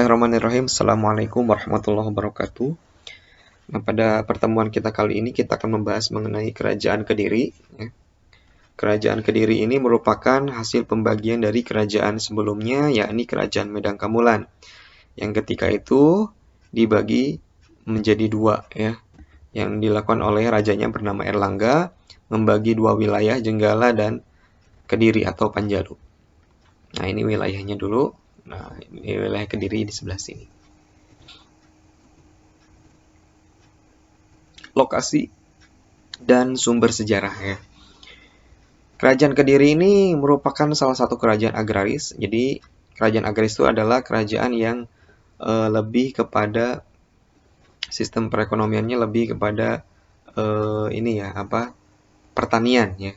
Bismillahirrahmanirrahim. Assalamualaikum warahmatullahi wabarakatuh. Nah, pada pertemuan kita kali ini kita akan membahas mengenai Kerajaan Kediri. Kerajaan Kediri ini merupakan hasil pembagian dari kerajaan sebelumnya, yakni Kerajaan Medang Kamulan. Yang ketika itu dibagi menjadi dua, ya. Yang dilakukan oleh rajanya bernama Erlangga, membagi dua wilayah, Jenggala dan Kediri atau Panjalu. Nah, ini wilayahnya dulu. Nah, ini wilayah Kediri di sebelah sini. Lokasi dan sumber sejarah, ya. Kerajaan Kediri ini merupakan salah satu kerajaan agraris. Jadi, kerajaan agraris itu adalah kerajaan yang lebih kepada sistem perekonomiannya lebih kepada pertanian, ya.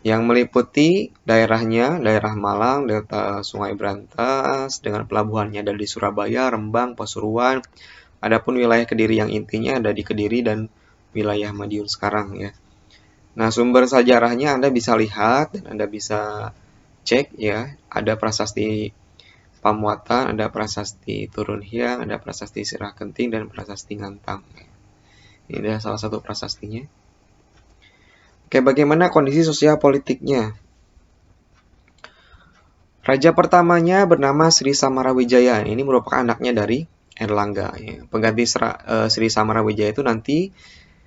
Yang meliputi daerahnya, daerah Malang, delta Sungai Brantas, dengan pelabuhannya ada di Surabaya, Rembang, Pasuruan. Adapun wilayah Kediri yang intinya ada di Kediri dan wilayah Madiun sekarang, ya. Nah, sumber sejarahnya Anda bisa lihat dan Anda bisa cek, ya. Ada prasasti Pamuatan, ada prasasti Turun Hyang, ada prasasti Sirah Kenting dan prasasti Ngantang. Ini adalah salah satu prasastinya. Oke, bagaimana kondisi sosial politiknya? Raja pertamanya bernama Sri Samarawijaya. Ini merupakan anaknya dari Erlangga. Ya. Pengganti Sri Samarawijaya itu nanti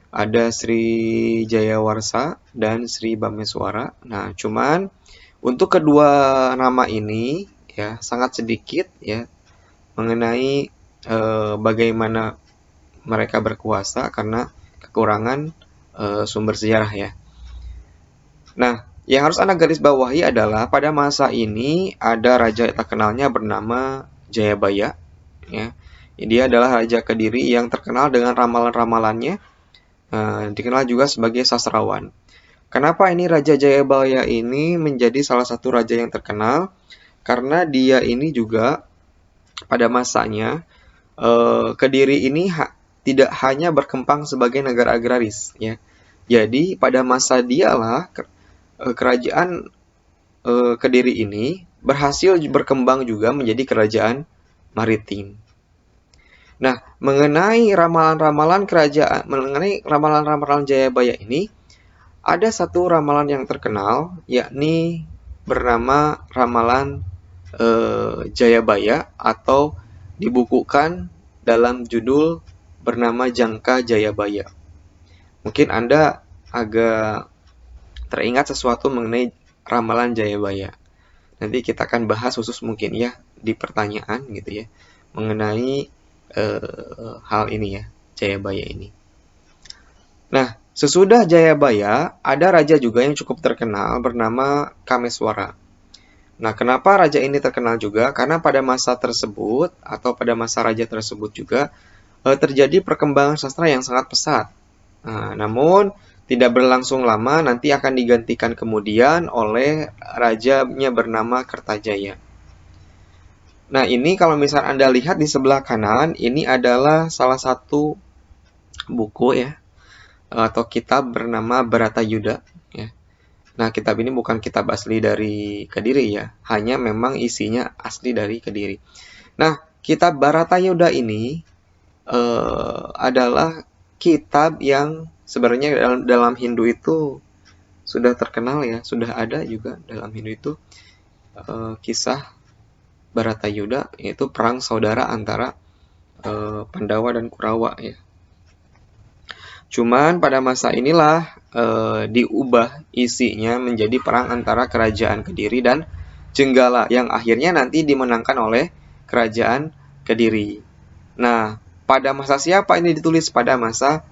ada Sri Jayawarsa dan Sri Bameswara. Nah, cuman untuk kedua nama ini ya sangat sedikit ya mengenai bagaimana mereka berkuasa karena kekurangan sumber sejarah ya. Nah, yang harus Anda garis bawahi adalah pada masa ini ada raja terkenalnya bernama Jayabaya. Ya. Dia adalah raja Kediri yang terkenal dengan ramalan-ramalannya, dikenal juga sebagai sastrawan. Kenapa ini Raja Jayabaya ini menjadi salah satu raja yang terkenal? Karena dia ini juga pada masanya Kediri ini tidak hanya berkembang sebagai negara agraris, ya. Jadi pada masa dialah kerajaan Kediri ini berhasil berkembang juga menjadi kerajaan maritim. Nah, mengenai ramalan-ramalan Jayabaya ini, ada satu ramalan yang terkenal, yakni bernama ramalan Jayabaya atau dibukukan dalam judul bernama Jangka Jayabaya. Mungkin Anda agak teringat sesuatu mengenai ramalan Jayabaya. Nanti kita akan bahas khusus mungkin ya di pertanyaan gitu ya mengenai hal ini ya, Jayabaya ini. Nah, sesudah Jayabaya ada raja juga yang cukup terkenal bernama Kameswara. Nah, kenapa raja ini terkenal juga? Karena pada masa tersebut atau pada masa raja tersebut juga terjadi perkembangan sastra yang sangat pesat. Nah, namun tidak berlangsung lama, nanti akan digantikan kemudian oleh rajanya bernama Kertajaya. Nah, ini kalau misalnya Anda lihat di sebelah kanan, ini adalah salah satu buku ya, atau kitab bernama Bharatayuda. Ya. Nah, kitab ini bukan kitab asli dari Kediri ya, hanya memang isinya asli dari Kediri. Nah, kitab Bharatayuda ini adalah kitab yang sebenarnya dalam Hindu itu sudah terkenal ya, sudah ada juga dalam Hindu itu kisah Bharatayuda, yaitu perang saudara antara Pandawa dan Kurawa ya. Cuman pada masa inilah diubah isinya menjadi perang antara kerajaan Kediri dan Jenggala yang akhirnya nanti dimenangkan oleh kerajaan Kediri. Nah, pada masa siapa ini ditulis? Pada masa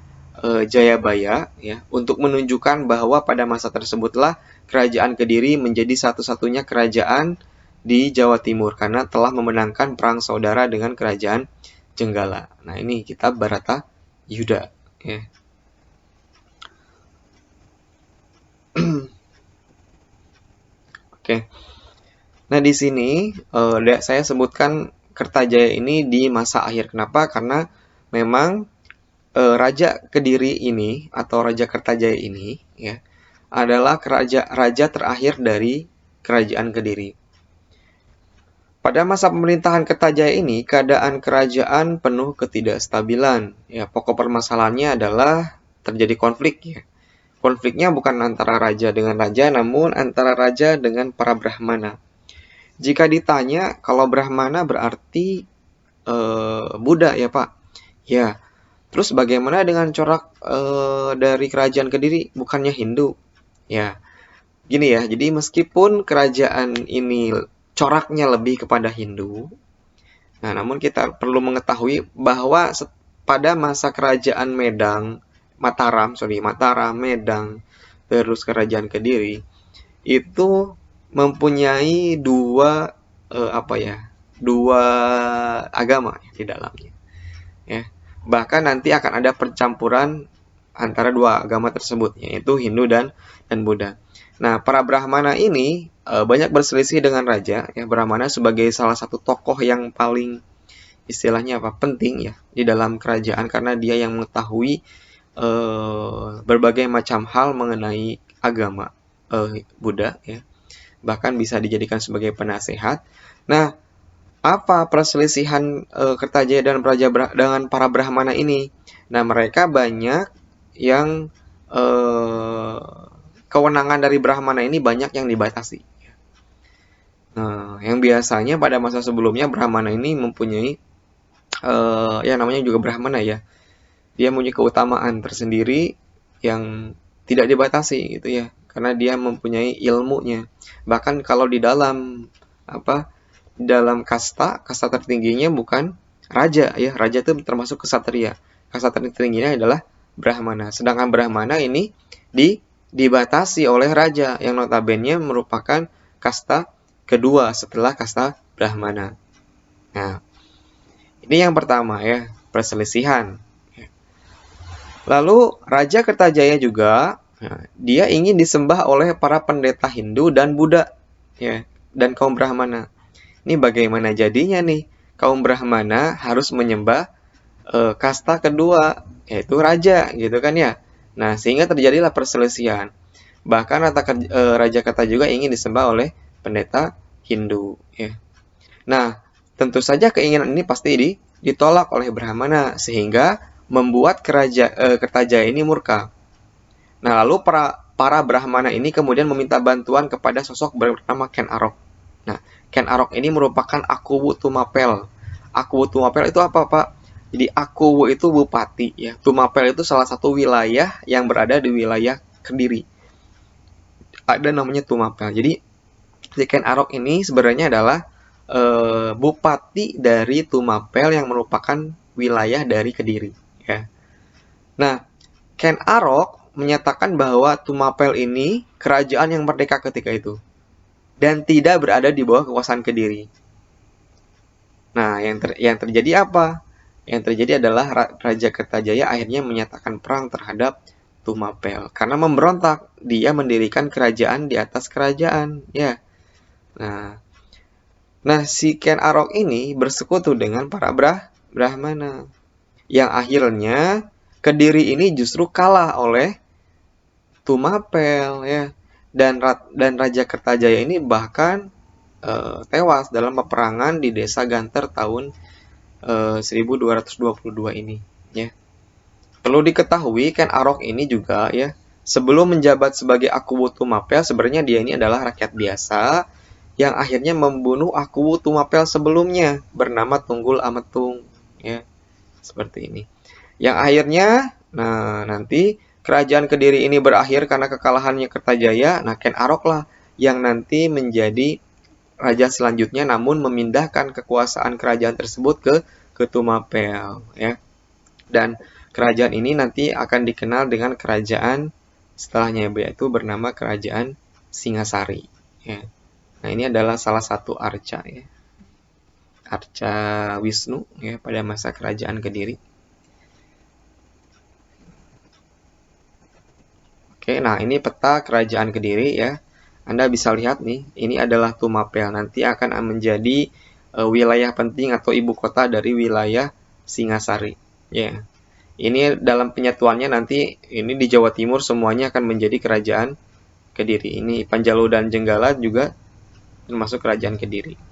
Jayabaya ya, untuk menunjukkan bahwa pada masa tersebutlah kerajaan Kediri menjadi satu-satunya kerajaan di Jawa Timur karena telah memenangkan perang saudara dengan kerajaan Jenggala. Nah, ini kitab Bharatayuda ya. Oke. Nah, di sini saya sebutkan Kertajaya ini di masa akhir. Kenapa? Karena memang Raja Kediri ini atau Raja Kertajaya ini ya adalah raja terakhir dari kerajaan Kediri. Pada masa pemerintahan Kertajaya ini, keadaan kerajaan penuh ketidakstabilan. Ya, pokok permasalahannya adalah terjadi konflik ya. Konfliknya bukan antara raja dengan raja, namun antara raja dengan para Brahmana. Jika ditanya, kalau Brahmana berarti Buddha ya Pak? Ya. Terus bagaimana dengan corak dari kerajaan Kediri? Bukannya Hindu? Ya. Gini ya, jadi meskipun kerajaan ini coraknya lebih kepada Hindu, nah namun kita perlu mengetahui bahwa pada masa kerajaan Mataram, Medang, terus kerajaan Kediri, itu mempunyai dua dua agama di dalamnya. Ya. Bahkan nanti akan ada percampuran antara dua agama tersebut, yaitu Hindu dan Buddha. Nah, para Brahmana ini banyak berselisih dengan raja. Ya, Brahmana sebagai salah satu tokoh yang paling istilahnya penting ya di dalam kerajaan karena dia yang mengetahui berbagai macam hal mengenai agama Buddha ya. Bahkan bisa dijadikan sebagai penasehat. Nah, apa perselisihan Kertajaya dan dengan para Brahmana ini? Nah, mereka banyak yang kewenangan dari Brahmana ini banyak yang dibatasi. Nah, yang biasanya pada masa sebelumnya Brahmana ini mempunyai yang namanya juga Brahmana ya. Dia mempunyai keutamaan tersendiri yang tidak dibatasi gitu ya, karena dia mempunyai ilmunya. Bahkan kalau di dalam dalam kasta tertingginya bukan raja ya. Raja itu termasuk ksatria. Kasta tertingginya adalah Brahmana. Sedangkan Brahmana ini dibatasi oleh raja yang notabene merupakan kasta kedua setelah kasta Brahmana. Nah, ini yang pertama ya, perselisihan. Lalu Raja Kertajaya juga, dia ingin disembah oleh para pendeta Hindu dan Buddha ya, dan kaum Brahmana. Ini bagaimana jadinya nih? Kaum Brahmana harus menyembah kasta kedua, yaitu raja gitu kan ya. Nah, sehingga terjadilah perselisihan. Bahkan Raja Kerta juga ingin disembah oleh pendeta Hindu ya. Nah, tentu saja keinginan ini pasti ditolak oleh Brahmana sehingga membuat Kertajaya ini murka. Nah, lalu para Brahmana ini kemudian meminta bantuan kepada sosok bernama Ken Arok. Nah, Ken Arok ini merupakan Akuwu Tumapel. Akuwu Tumapel itu apa, Pak? Jadi Akuwu itu bupati ya. Tumapel itu salah satu wilayah yang berada di wilayah Kediri. Ada namanya Tumapel. Jadi Ken Arok ini sebenarnya adalah bupati dari Tumapel yang merupakan wilayah dari Kediri ya. Nah, Ken Arok menyatakan bahwa Tumapel ini kerajaan yang merdeka ketika itu dan tidak berada di bawah kekuasaan Kediri. Nah, yang terjadi apa? Yang terjadi adalah Raja Kertajaya akhirnya menyatakan perang terhadap Tumapel karena memberontak. Dia mendirikan kerajaan di atas kerajaan ya. Nah, si Ken Arok ini bersekutu dengan para Brahmana yang akhirnya Kediri ini justru kalah oleh Tumapel ya. Dan Raja Kertajaya ini bahkan tewas dalam peperangan di Desa Ganter tahun 1222 ini ya. Perlu diketahui Ken Arok ini juga ya, sebelum menjabat sebagai Akuwu Tumapel sebenarnya dia ini adalah rakyat biasa yang akhirnya membunuh Akuwu Tumapel sebelumnya bernama Tunggul Ametung ya. Seperti ini. Yang akhirnya nanti kerajaan Kediri ini berakhir karena kekalahannya Kertajaya. Nah, Ken Arok lah yang nanti menjadi raja selanjutnya namun memindahkan kekuasaan kerajaan tersebut ke Tumapel ya. Dan kerajaan ini nanti akan dikenal dengan kerajaan setelahnya yaitu bernama Kerajaan Singasari ya. Nah, ini adalah salah satu arca ya. Arca Wisnu ya pada masa kerajaan Kediri. Oke, nah ini peta kerajaan Kediri ya. Anda bisa lihat nih, ini adalah Tumapel. Nanti akan menjadi wilayah penting atau ibu kota dari wilayah Singasari. Ya, ini dalam penyatuannya nanti ini di Jawa Timur semuanya akan menjadi kerajaan Kediri. Ini Panjalu dan Jenggala juga termasuk kerajaan Kediri.